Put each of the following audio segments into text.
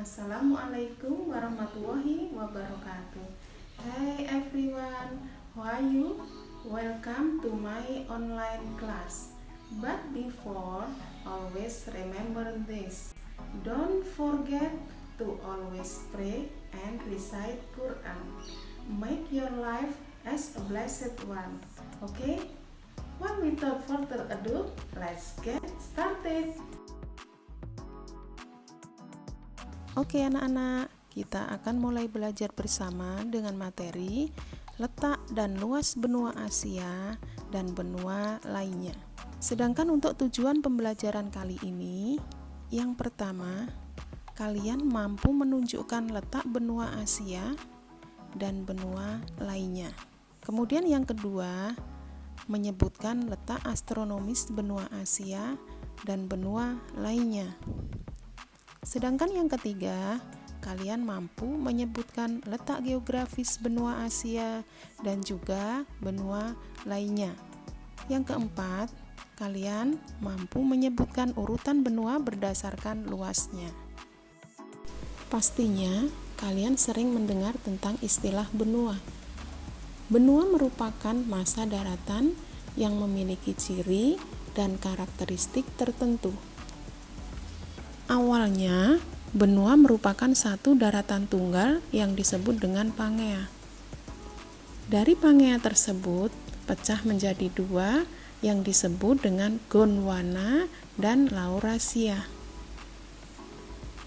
Assalamualaikum warahmatullahi wabarakatuh. Hey everyone, how are you? Welcome to my online class. But before, always remember this. Don't forget to always pray and recite Quran. Make your life as a blessed one. Okay? Without further ado, let's get started. Oke anak-anak, kita akan mulai belajar bersama dengan materi letak dan luas benua Asia dan benua lainnya. Sedangkan untuk tujuan pembelajaran kali ini, yang pertama, kalian mampu menunjukkan letak benua Asia dan benua lainnya. Kemudian yang kedua, menyebutkan letak astronomis benua Asia dan benua lainnya. Sedangkan yang ketiga, kalian mampu menyebutkan letak geografis benua Asia dan juga benua lainnya. Yang keempat, kalian mampu menyebutkan urutan benua berdasarkan luasnya. Pastinya, kalian sering mendengar tentang istilah benua. Benua merupakan massa daratan yang memiliki ciri dan karakteristik tertentu. Awalnya, benua merupakan satu daratan tunggal yang disebut dengan Pangea. Dari Pangea tersebut, pecah menjadi dua yang disebut dengan Gondwana dan Laurasia.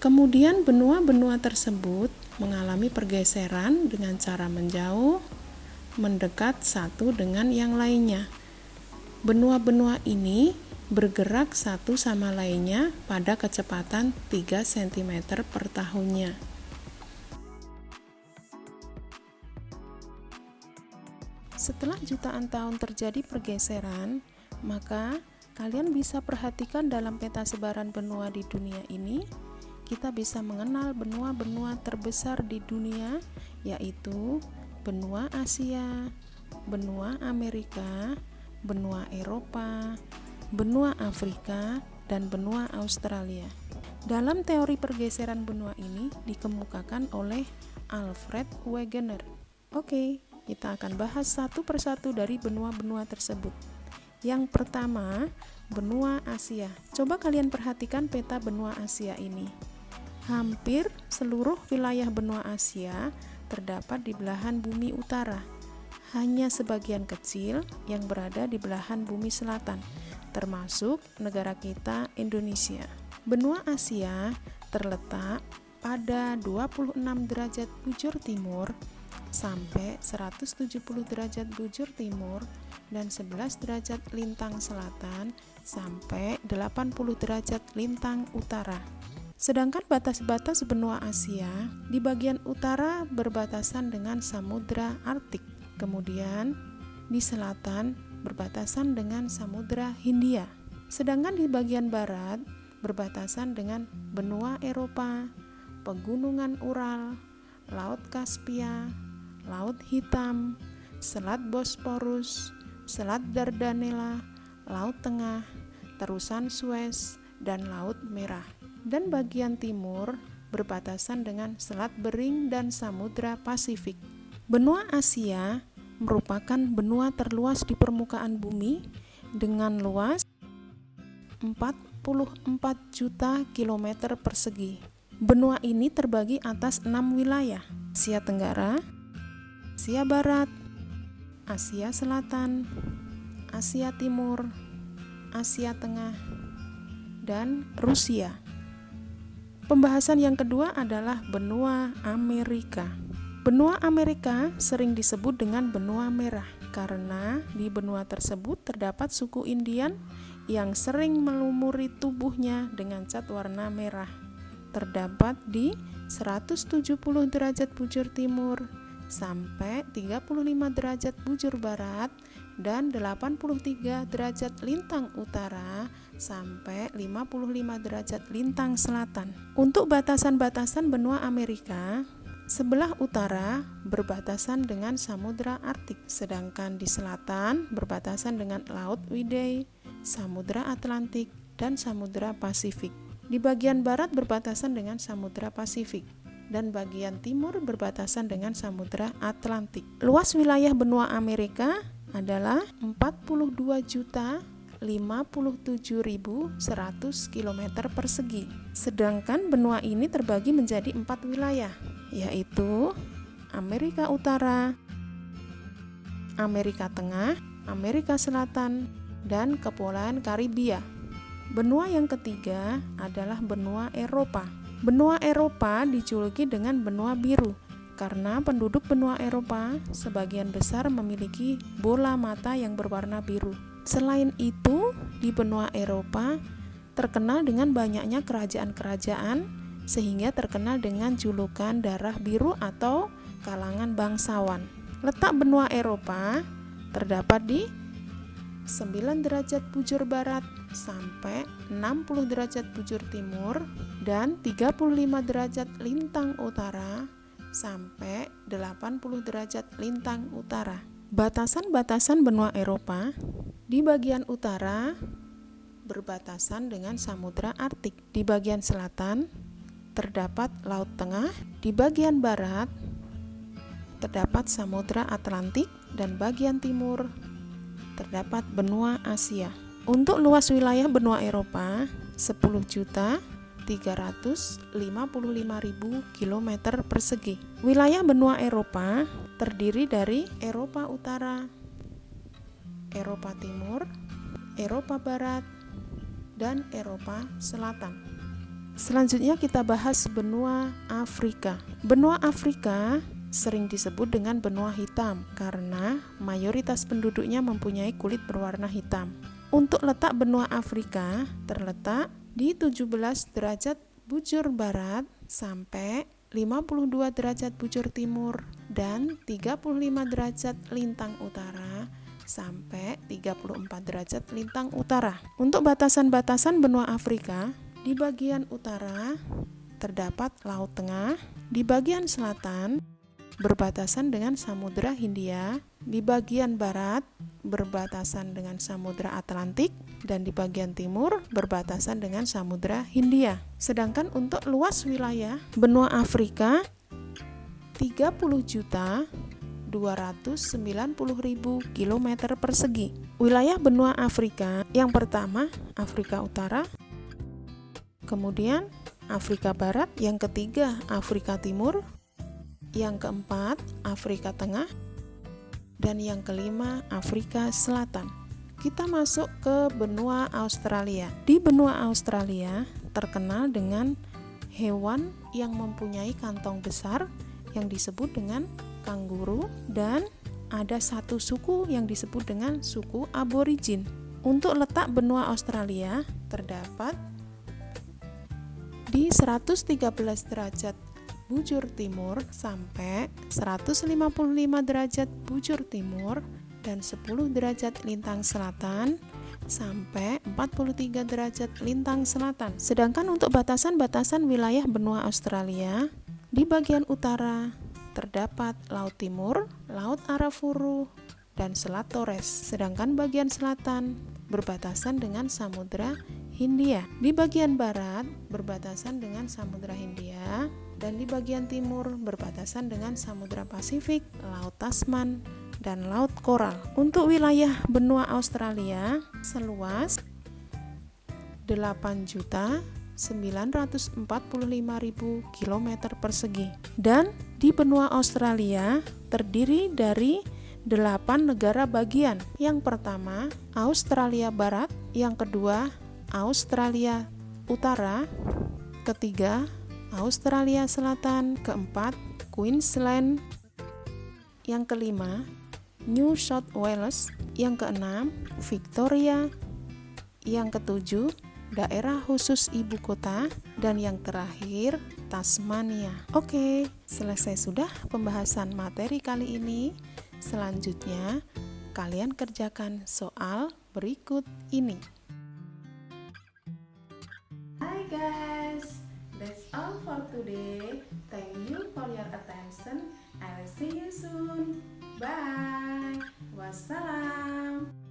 Kemudian benua-benua tersebut mengalami pergeseran dengan cara menjauh, mendekat satu dengan yang lainnya. Benua-benua ini bergerak satu sama lainnya pada kecepatan 3 cm per tahunnya. Setelah jutaan tahun terjadi pergeseran, maka kalian bisa perhatikan dalam peta sebaran benua di dunia ini, kita bisa mengenal benua-benua terbesar di dunia, yaitu benua Asia, benua Amerika, benua Eropa, benua Afrika, dan benua Australia. Dalam teori pergeseran benua ini dikemukakan oleh Alfred Wegener. Oke, kita akan bahas satu persatu dari benua-benua tersebut. Yang pertama, benua Asia. Coba kalian perhatikan peta benua Asia ini. Hampir seluruh wilayah benua Asia terdapat di belahan bumi utara. Hanya sebagian kecil yang berada di belahan bumi selatan, termasuk negara kita Indonesia. Benua Asia terletak pada 26 derajat bujur timur sampai 170 derajat bujur timur dan 11 derajat lintang selatan sampai 80 derajat lintang utara. Sedangkan batas-batas benua Asia di bagian utara berbatasan dengan Samudra Arktik. Kemudian di selatan berbatasan dengan Samudra Hindia. Sedangkan di bagian barat berbatasan dengan benua Eropa, pegunungan Ural, Laut Kaspia, Laut Hitam, Selat Bosporus, Selat Dardanella, Laut Tengah, Terusan Suez, dan Laut Merah. Dan bagian timur berbatasan dengan Selat Bering dan Samudra Pasifik. Benua Asia merupakan benua terluas di permukaan bumi dengan luas 44 juta kilometer persegi. Benua ini terbagi atas 6 wilayah: Asia Tenggara, Asia Barat, Asia Selatan, Asia Timur, Asia Tengah, dan Rusia. Pembahasan yang kedua adalah benua Amerika. Benua Amerika sering disebut dengan benua merah karena di benua tersebut terdapat suku Indian yang sering melumuri tubuhnya dengan cat warna merah. Terdapat di 170 derajat bujur timur sampai 35 derajat bujur barat dan 83 derajat lintang utara sampai 55 derajat lintang selatan. Untuk batasan-batasan benua Amerika, sebelah utara berbatasan dengan Samudra Arktik, sedangkan di selatan berbatasan dengan Laut Widey, Samudra Atlantik, dan Samudra Pasifik. Di bagian barat berbatasan dengan Samudra Pasifik dan bagian timur berbatasan dengan Samudra Atlantik. Luas wilayah benua Amerika adalah 42.057.100 km persegi. Sedangkan benua ini terbagi menjadi 4 wilayah, yaitu Amerika Utara, Amerika Tengah, Amerika Selatan, dan Kepulauan Karibia. Benua yang ketiga adalah benua Eropa. Benua Eropa dijuluki dengan benua biru karena penduduk benua Eropa sebagian besar memiliki bola mata yang berwarna biru. Selain itu, di benua Eropa terkenal dengan banyaknya kerajaan-kerajaan sehingga terkenal dengan julukan darah biru atau kalangan bangsawan. Letak benua Eropa terdapat di 9 derajat bujur barat sampai 60 derajat bujur timur dan 35 derajat lintang utara sampai 80 derajat lintang utara. Batasan-batasan benua Eropa di bagian utara berbatasan dengan Samudra Arktik. Di bagian selatan terdapat Laut Tengah, di bagian barat terdapat Samudra Atlantik dan bagian timur terdapat benua Asia. Untuk luas wilayah benua Eropa 10.355.000 km persegi. Wilayah benua Eropa terdiri dari Eropa Utara, Eropa Timur, Eropa Barat, dan Eropa Selatan. Selanjutnya kita bahas benua Afrika. Benua Afrika sering disebut dengan benua hitam karena mayoritas penduduknya mempunyai kulit berwarna hitam. Untuk letak benua Afrika terletak di 17 derajat bujur barat sampai 52 derajat bujur timur dan 35 derajat lintang utara sampai 34 derajat lintang utara. Untuk batasan-batasan benua Afrika, di bagian utara terdapat Laut Tengah, di bagian selatan berbatasan dengan Samudra Hindia, di bagian barat berbatasan dengan Samudra Atlantik, dan di bagian timur berbatasan dengan Samudra Hindia. Sedangkan untuk luas wilayah benua Afrika 30.290.000 km persegi. Wilayah benua Afrika yang pertama Afrika Utara, kemudian Afrika Barat, yang ketiga Afrika Timur, yang keempat Afrika Tengah, dan yang kelima Afrika Selatan. Kita masuk ke benua Australia. Di benua Australia terkenal dengan hewan yang mempunyai kantong besar yang disebut dengan kanguru, dan ada satu suku yang disebut dengan suku aborigin. Untuk letak benua Australia terdapat di 113 derajat bujur timur sampai 155 derajat bujur timur dan 10 derajat lintang selatan sampai 43 derajat lintang selatan. Sedangkan untuk batasan-batasan wilayah benua Australia, di bagian utara terdapat Laut Timur, Laut Arafuru, dan Selat Torres. Sedangkan bagian selatan berbatasan dengan Samudra Hindia. Di bagian barat berbatasan dengan Samudra Hindia, dan di bagian timur berbatasan dengan Samudra Pasifik, Laut Tasman, dan Laut Koral. Untuk wilayah benua Australia seluas 8.945.000 km persegi. Dan di benua Australia terdiri dari 8 negara bagian. Yang pertama Australia Barat, yang kedua Australia Utara, ketiga Australia Selatan, keempat Queensland, yang kelima New South Wales, yang keenam Victoria, yang ketujuh daerah khusus ibu kota, dan yang terakhir Tasmania. Oke, selesai sudah pembahasan materi kali ini. Selanjutnya kalian kerjakan soal berikut ini. Hai guys, that's all for today. Thank you for your attention. I'll see you soon. Bye. Wassalam.